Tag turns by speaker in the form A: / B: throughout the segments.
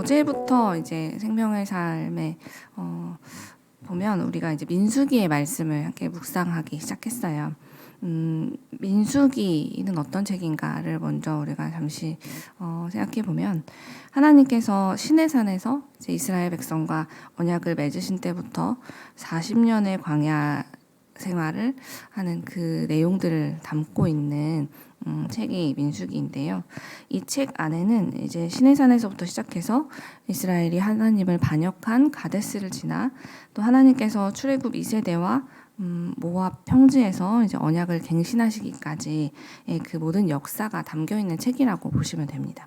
A: 어제부터 이제 생명의 삶에 보면 우리가 이제 민수기의 말씀을 함께 묵상하기 시작했어요. 민수기는 어떤 책인가를 먼저 우리가 잠시 생각해 보면, 하나님께서 시내산에서 이제 이스라엘 백성과 언약을 맺으신 때부터 40년의 광야 생활을 하는 그 내용들을 담고 있는 책이 민수기인데요. 이 책 안에는 이제 시내산에서부터 시작해서 이스라엘이 하나님을 반역한 가데스를 지나, 또 하나님께서 출애굽 2세대와 모압 평지에서 이제 언약을 갱신하시기까지의 그 모든 역사가 담겨 있는 책이라고 보시면 됩니다.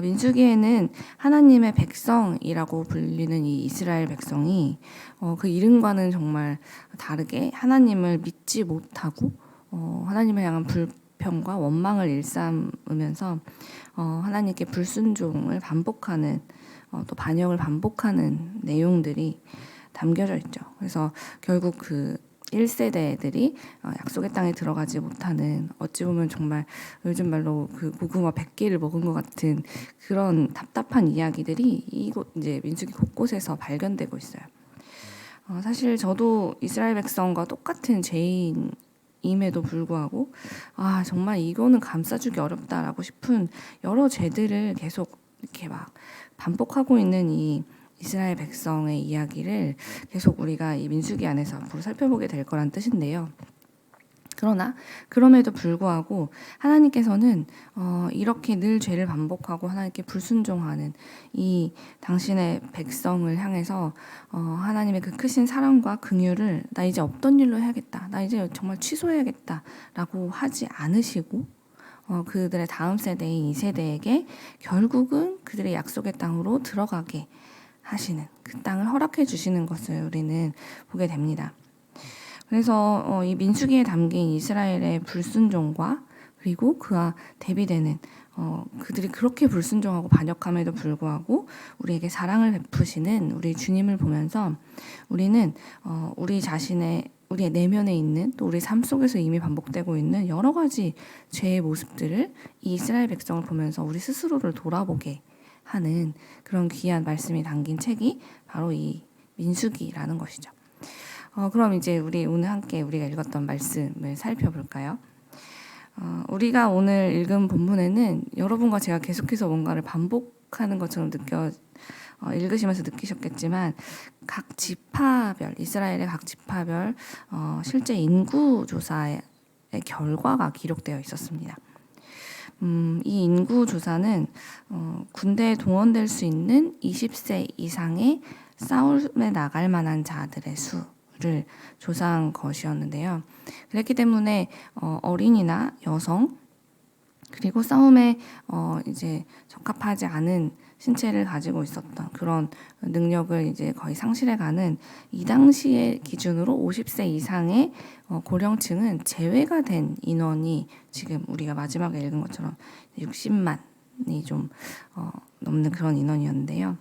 A: 민수기에는 하나님의 백성이라고 불리는 이 이스라엘 백성이 그 이름과는 정말 다르게 하나님을 믿지 못하고 하나님을 향한 불평과 원망을 일삼으면서 하나님께 불순종을 반복하는, 또 반역을 반복하는 내용들이 담겨져 있죠. 그래서 결국 그 1세대들이 약속의 땅에 들어가지 못하는, 어찌 보면 정말 요즘 말로 그 고구마 100개를 먹은 것 같은 그런 답답한 이야기들이 이곳 이제 민수기 곳곳에서 발견되고 있어요. 사실 저도 이스라엘 백성과 똑같은 죄인임에도 불구하고 정말 이거는 감싸주기 어렵다라고 싶은 여러 죄들을 계속 이렇게 막 반복하고 있는 이 이스라엘 백성의 이야기를 계속 우리가 이 민수기 안에서 앞으로 살펴보게 될 거란 뜻인데요. 그러나 그럼에도 불구하고 하나님께서는 이렇게 늘 죄를 반복하고 하나님께 불순종하는 이 당신의 백성을 향해서 하나님의 그 크신 사랑과 긍휼을 나 이제 없던 일로 해야겠다, 나 이제 정말 취소해야겠다라고 하지 않으시고 그들의 다음 세대인 2세대에게 결국은 그들의 약속의 땅으로 들어가게 하시는, 그 땅을 허락해 주시는 것을 우리는 보게 됩니다. 그래서 이 민수기에 담긴 이스라엘의 불순종과 그리고 그와 대비되는 그들이 그렇게 불순종하고 반역함에도 불구하고 우리에게 사랑을 베푸시는 우리 주님을 보면서 우리는 우리 자신의, 우리의 내면에 있는, 또 우리 삶 속에서 이미 반복되고 있는 여러 가지 죄의 모습들을 이 이스라엘 백성을 보면서 우리 스스로를 돌아보게 하는 그런 귀한 말씀이 담긴 책이 바로 이 민수기라는 것이죠. 그럼 이제 우리 오늘 함께 우리가 읽었던 말씀을 살펴볼까요? 우리가 오늘 읽은 본문에는 여러분과 제가 계속해서 뭔가를 반복하는 것처럼 읽으시면서 느끼셨겠지만, 각 지파별, 이스라엘의 각 지파별 실제 인구 조사의 결과가 기록되어 있었습니다. 이 인구 조사는 군대에 동원될 수 있는 20세 이상의 싸움에 나갈 만한 자들의 수를 조사한 것이었는데요. 그렇기 때문에 어린이나 여성, 그리고 싸움에 이제 적합하지 않은 신체를 가지고 있었던 그런 능력을 이제 거의 상실해가는 이 당시의 기준으로 50세 이상의 고령층은 제외가 된 인원이 지금 우리가 마지막에 읽은 것처럼 60만이 좀 넘는 그런 인원이었는데요.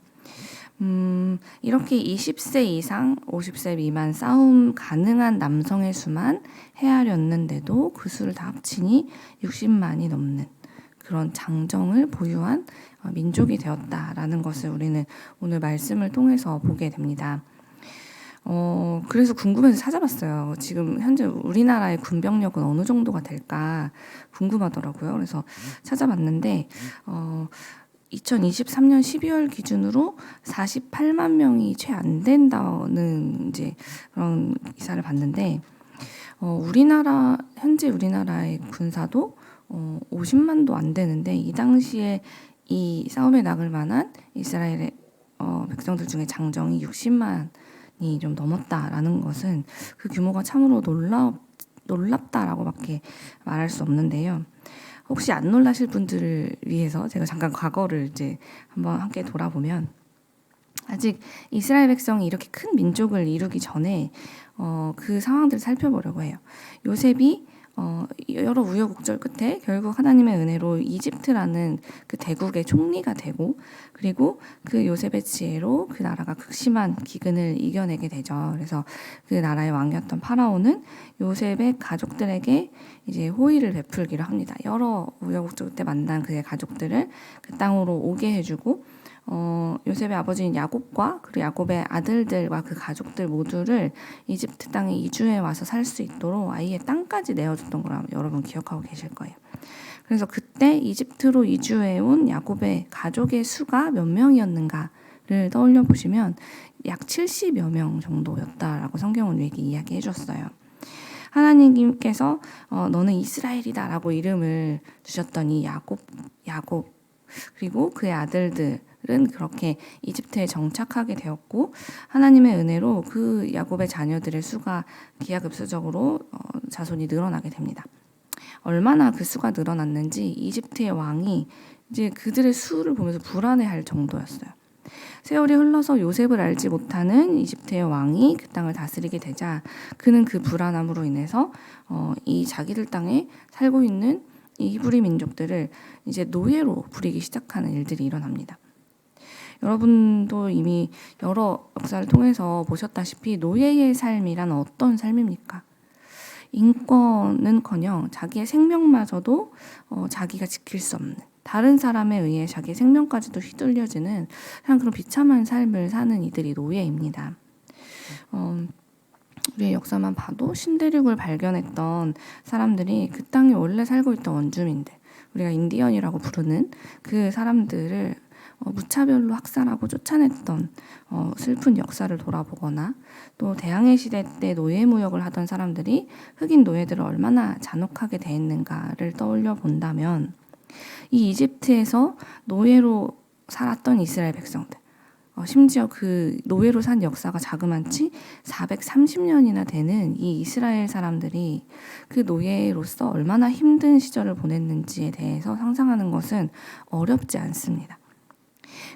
A: 이렇게 20세 이상, 50세 미만 싸움 가능한 남성의 수만 헤아렸는데도 그 수를 다 합치니 60만이 넘는 그런 장정을 보유한 민족이 되었다라는 것을 우리는 오늘 말씀을 통해서 보게 됩니다. 그래서 궁금해서 찾아봤어요. 지금 현재 우리나라의 군병력은 어느 정도가 될까 궁금하더라고요. 그래서 찾아봤는데 2023년 12월 기준으로 48만 명이 채 안 된다는 이제 그런 기사를 봤는데, 현재 우리나라의 군사도 50만도 안 되는데, 이 당시에 이 싸움에 나갈 만한 이스라엘의 백성들 중에 장정이 60만이 좀 넘었다라는 것은 그 규모가 참으로 놀랍다라고밖에 말할 수 없는데요. 혹시 안 놀라실 분들을 위해서 제가 잠깐 과거를 이제 한번 함께 돌아보면, 아직 이스라엘 백성이 이렇게 큰 민족을 이루기 전에 그 상황들을 살펴보려고 해요. 요셉이 여러 우여곡절 끝에 결국 하나님의 은혜로 이집트라는 그 대국의 총리가 되고, 그리고 그 요셉의 지혜로 그 나라가 극심한 기근을 이겨내게 되죠. 그래서 그 나라의 왕이었던 파라오는 요셉의 가족들에게 이제 호의를 베풀기로 합니다. 여러 우여곡절 때 만난 그의 가족들을 그 땅으로 오게 해주고 요셉의 아버지인 야곱과 그리고 야곱의 아들들과 그 가족들 모두를 이집트 땅에 이주해 와서 살 수 있도록 아예 땅까지 내어줬던 걸 여러분 기억하고 계실 거예요. 그래서 그때 이집트로 이주해 온 야곱의 가족의 수가 몇 명이었는가를 떠올려 보시면 약 70여 명 정도였다라고 성경은 우리에게 이야기해 줬어요. 하나님께서 너는 이스라엘이다라고 이름을 주셨던 이 야곱 그리고 그의 아들들은 그렇게 이집트에 정착하게 되었고 하나님의 은혜로 그 야곱의 자녀들의 수가 기하급수적으로 자손이 늘어나게 됩니다. 얼마나 그 수가 늘어났는지 이집트의 왕이 이제 그들의 수를 보면서 불안해할 정도였어요. 세월이 흘러서 요셉을 알지 못하는 이집트의 왕이 그 땅을 다스리게 되자 그는 그 불안함으로 인해서 이 자기들 땅에 살고 있는 이 히브리 민족들을 이제 노예로 부리기 시작하는 일들이 일어납니다. 여러분도 이미 여러 역사를 통해서 보셨다시피 노예의 삶이란 어떤 삶입니까? 인권은커녕 자기의 생명마저도 자기가 지킬 수 없는 다른 사람에 의해 자기의 생명까지도 휘둘려지는 그냥 그런 비참한 삶을 사는 이들이 노예입니다. 우리의 역사만 봐도 신대륙을 발견했던 사람들이 그 땅에 원래 살고 있던 원주민들, 우리가 인디언이라고 부르는 그 사람들을 무차별로 학살하고 쫓아냈던 슬픈 역사를 돌아보거나 또 대항해 시대 때 노예무역을 하던 사람들이 흑인 노예들을 얼마나 잔혹하게 대했는가를 떠올려 본다면 이 이집트에서 노예로 살았던 이스라엘 백성들 심지어 그 노예로 산 역사가 자그만치 430년이나 되는 이 이스라엘 사람들이 그 노예로서 얼마나 힘든 시절을 보냈는지에 대해서 상상하는 것은 어렵지 않습니다.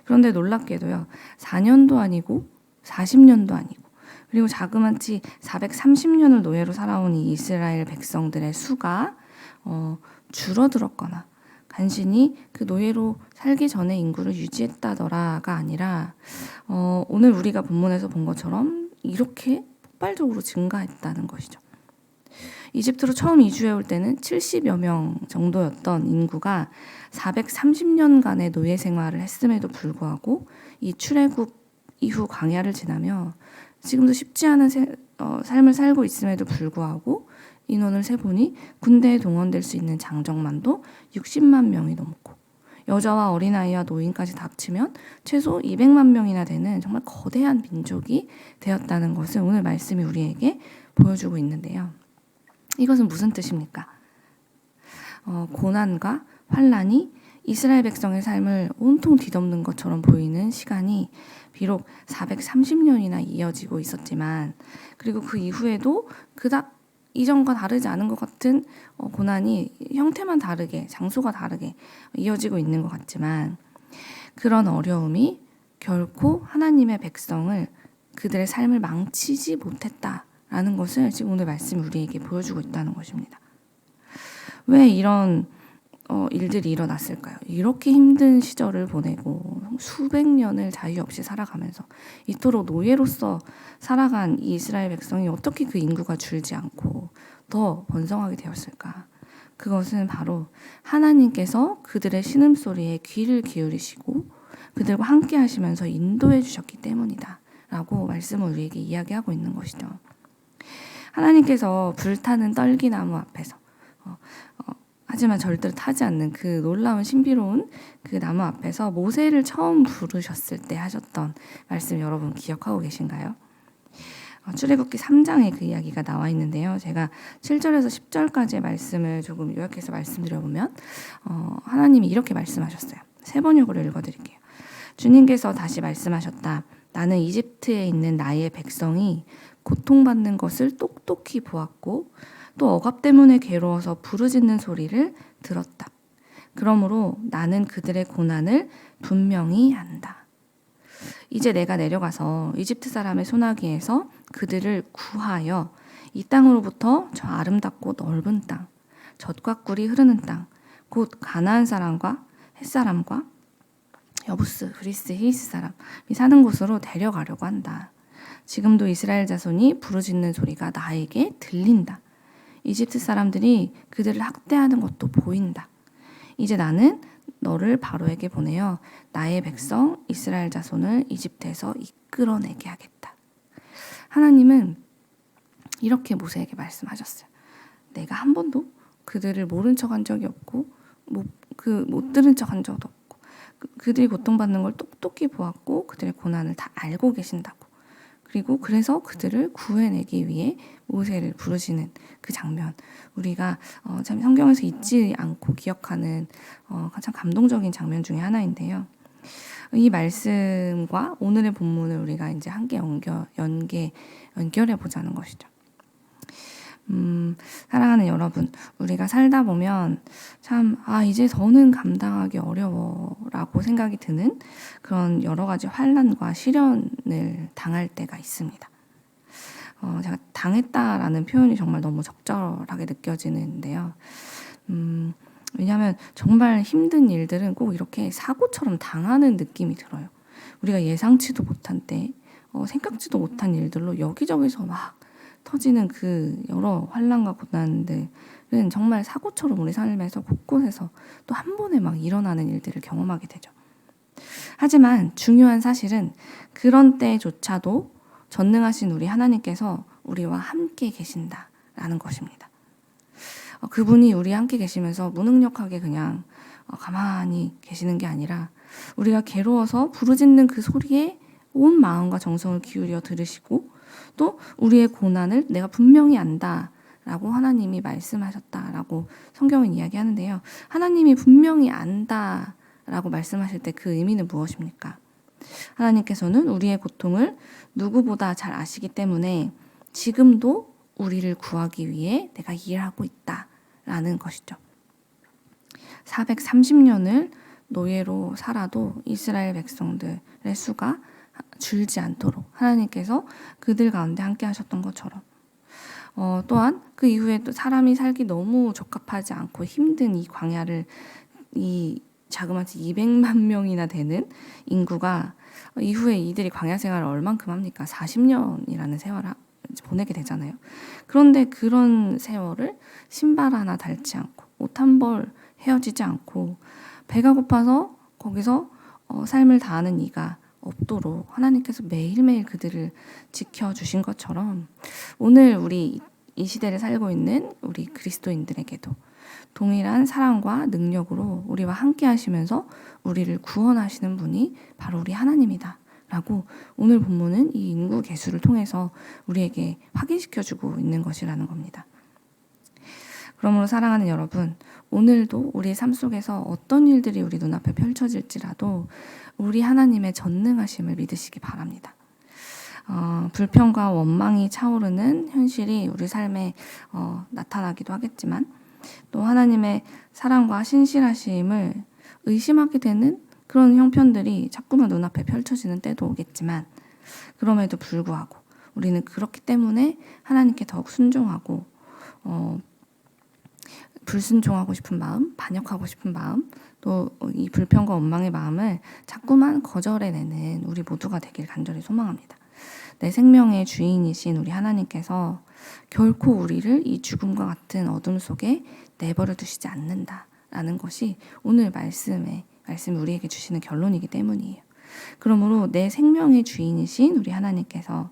A: 그런데 놀랍게도요. 4년도 아니고 40년도 아니고 그리고 자그마치 430년을 노예로 살아온 이 이스라엘 백성들의 수가 줄어들었거나 간신히 그 노예로 살기 전의 인구를 유지했다더라가 아니라 오늘 우리가 본문에서 본 것처럼 이렇게 폭발적으로 증가했다는 것이죠. 이집트로 처음 이주해 올 때는 70여 명 정도였던 인구가 430년간의 노예 생활을 했음에도 불구하고 이 출애굽 이후 광야를 지나며 지금도 쉽지 않은 삶을 살고 있음에도 불구하고 인원을 세보니 군대에 동원될 수 있는 장정만도 60만 명이 넘고 여자와 어린아이와 노인까지 다 합치면 최소 200만 명이나 되는 정말 거대한 민족이 되었다는 것을 오늘 말씀이 우리에게 보여주고 있는데요. 이것은 무슨 뜻입니까? 고난과 환란이 이스라엘 백성의 삶을 온통 뒤덮는 것처럼 보이는 시간이 비록 430년이나 이어지고 있었지만 그리고 그 이후에도 그닥 이전과 다르지 않은 것 같은 고난이 형태만 다르게 장소가 다르게 이어지고 있는 것 같지만 그런 어려움이 결코 하나님의 백성을 그들의 삶을 망치지 못했다라는 것을 지금 오늘 말씀이 우리에게 보여주고 있다는 것입니다. 왜 이런 일들이 일어났을까요? 이렇게 힘든 시절을 보내고 수백 년을 자유 없이 살아가면서 이토록 노예로서 살아간 이 이스라엘 백성이 어떻게 그 인구가 줄지 않고 더 번성하게 되었을까? 그것은 바로 하나님께서 그들의 신음소리에 귀를 기울이시고 그들과 함께 하시면서 인도해 주셨기 때문이다 라고 말씀을 우리에게 이야기하고 있는 것이죠. 하나님께서 불타는 떨기나무 앞에서 하지만 절대로 타지 않는 그 놀라운 신비로운 그 나무 앞에서 모세를 처음 부르셨을 때 하셨던 말씀 여러분 기억하고 계신가요? 출애굽기 3장에 그 이야기가 나와 있는데요. 제가 7절에서 10절까지의 말씀을 조금 요약해서 말씀드려보면 하나님이 이렇게 말씀하셨어요. 세 번역으로 읽어드릴게요. 주님께서 다시 말씀하셨다. 나는 이집트에 있는 나의 백성이 고통받는 것을 똑똑히 보았고 또 억압 때문에 괴로워서 부르짖는 소리를 들었다. 그러므로 나는 그들의 고난을 분명히 안다. 이제 내가 내려가서 이집트 사람의 소나기에서 그들을 구하여 이 땅으로부터 저 아름답고 넓은 땅, 젖과 꿀이 흐르는 땅, 곧 가나안 사람과 햇사람과 여부스, 그리스, 히스 사람이 사는 곳으로 데려가려고 한다. 지금도 이스라엘 자손이 부르짖는 소리가 나에게 들린다. 이집트 사람들이 그들을 학대하는 것도 보인다. 이제 나는 너를 바로에게 보내어 나의 백성 이스라엘 자손을 이집트에서 이끌어내게 하겠다. 하나님은 이렇게 모세에게 말씀하셨어요. 내가 한 번도 그들을 모른 척한 적이 없고 못 들은 척한 적도 없고 그들이 고통받는 걸 똑똑히 보았고 그들의 고난을 다 알고 계신다고. 그리고 그래서 그들을 구해내기 위해 모세를 부르시는 그 장면, 우리가 참 성경에서 잊지 않고 기억하는 가장 감동적인 장면 중에 하나인데요. 이 말씀과 오늘의 본문을 우리가 이제 함께 연결해 보자는 것이죠. 사랑하는 여러분, 우리가 살다 보면 참 이제 더는 감당하기 어려워라고 생각이 드는 그런 여러 가지 환난과 시련을 당할 때가 있습니다. 제가 당했다라는 표현이 정말 너무 적절하게 느껴지는데요. 왜냐하면 정말 힘든 일들은 꼭 이렇게 사고처럼 당하는 느낌이 들어요. 우리가 예상치도 못한 때, 생각지도 못한 일들로 여기저기서 막 터지는 그 여러 환난과 고난들은 정말 사고처럼 우리 삶에서 곳곳에서 또 한 번에 막 일어나는 일들을 경험하게 되죠. 하지만 중요한 사실은 그런 때조차도 전능하신 우리 하나님께서 우리와 함께 계신다라는 것입니다. 그분이 우리와 함께 계시면서 무능력하게 그냥 가만히 계시는 게 아니라 우리가 괴로워서 부르짖는 그 소리에 온 마음과 정성을 기울여 들으시고 또 우리의 고난을 내가 분명히 안다라고 하나님이 말씀하셨다라고 성경은 이야기하는데요. 하나님이 분명히 안다라고 말씀하실 때 그 의미는 무엇입니까? 하나님께서는 우리의 고통을 누구보다 잘 아시기 때문에 지금도 우리를 구하기 위해 내가 일하고 있다라는 것이죠. 430년을 노예로 살아도 이스라엘 백성들의 수가 줄지 않도록 하나님께서 그들 가운데 함께 하셨던 것처럼 또한 그 이후에 또 사람이 살기 너무 적합하지 않고 힘든 이 광야를 이 자그마치 200만 명이나 되는 인구가 이후에 이들이 광야 생활을 얼만큼 합니까? 40년이라는 세월을 보내게 되잖아요. 그런데 그런 세월을 신발 하나 닳지 않고 옷 한 벌 헤어지지 않고 배가 고파서 거기서 삶을 다하는 이가 없도록 하나님께서 매일매일 그들을 지켜주신 것처럼 오늘 우리 이 시대를 살고 있는 우리 그리스도인들에게도 동일한 사랑과 능력으로 우리와 함께 하시면서 우리를 구원하시는 분이 바로 우리 하나님이다 라고 오늘 본문은 이 인구 계수를 통해서 우리에게 확인시켜주고 있는 것이라는 겁니다. 그러므로 사랑하는 여러분, 오늘도 우리의 삶 속에서 어떤 일들이 우리 눈앞에 펼쳐질지라도 우리 하나님의 전능하심을 믿으시기 바랍니다. 불평과 원망이 차오르는 현실이 우리 삶에 나타나기도 하겠지만 또 하나님의 사랑과 신실하심을 의심하게 되는 그런 형편들이 자꾸만 눈앞에 펼쳐지는 때도 오겠지만 그럼에도 불구하고 우리는 그렇기 때문에 하나님께 더욱 순종하고 불순종하고 싶은 마음, 반역하고 싶은 마음, 또 이 불평과 원망의 마음을 자꾸만 거절해내는 우리 모두가 되길 간절히 소망합니다. 내 생명의 주인이신 우리 하나님께서 결코 우리를 이 죽음과 같은 어둠 속에 내버려 두시지 않는다라는 것이 오늘 말씀이 우리에게 주시는 결론이기 때문이에요. 그러므로 내 생명의 주인이신 우리 하나님께서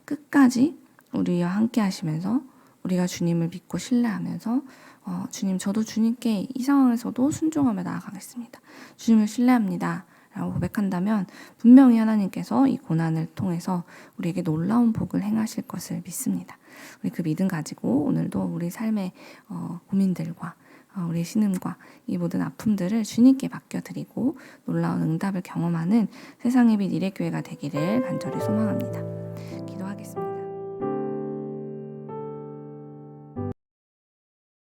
A: 끝까지 우리와 함께 하시면서 우리가 주님을 믿고 신뢰하면서 주님, 저도 주님께 이 상황에서도 순종하며 나아가겠습니다. 주님을 신뢰합니다. 라고 고백한다면 분명히 하나님께서 이 고난을 통해서 우리에게 놀라운 복을 행하실 것을 믿습니다. 우리 그 믿음 가지고 오늘도 우리 삶의 고민들과 우리의 신음과 이 모든 아픔들을 주님께 맡겨드리고 놀라운 응답을 경험하는 세상의 빛 이레교회가 되기를 간절히 소망합니다.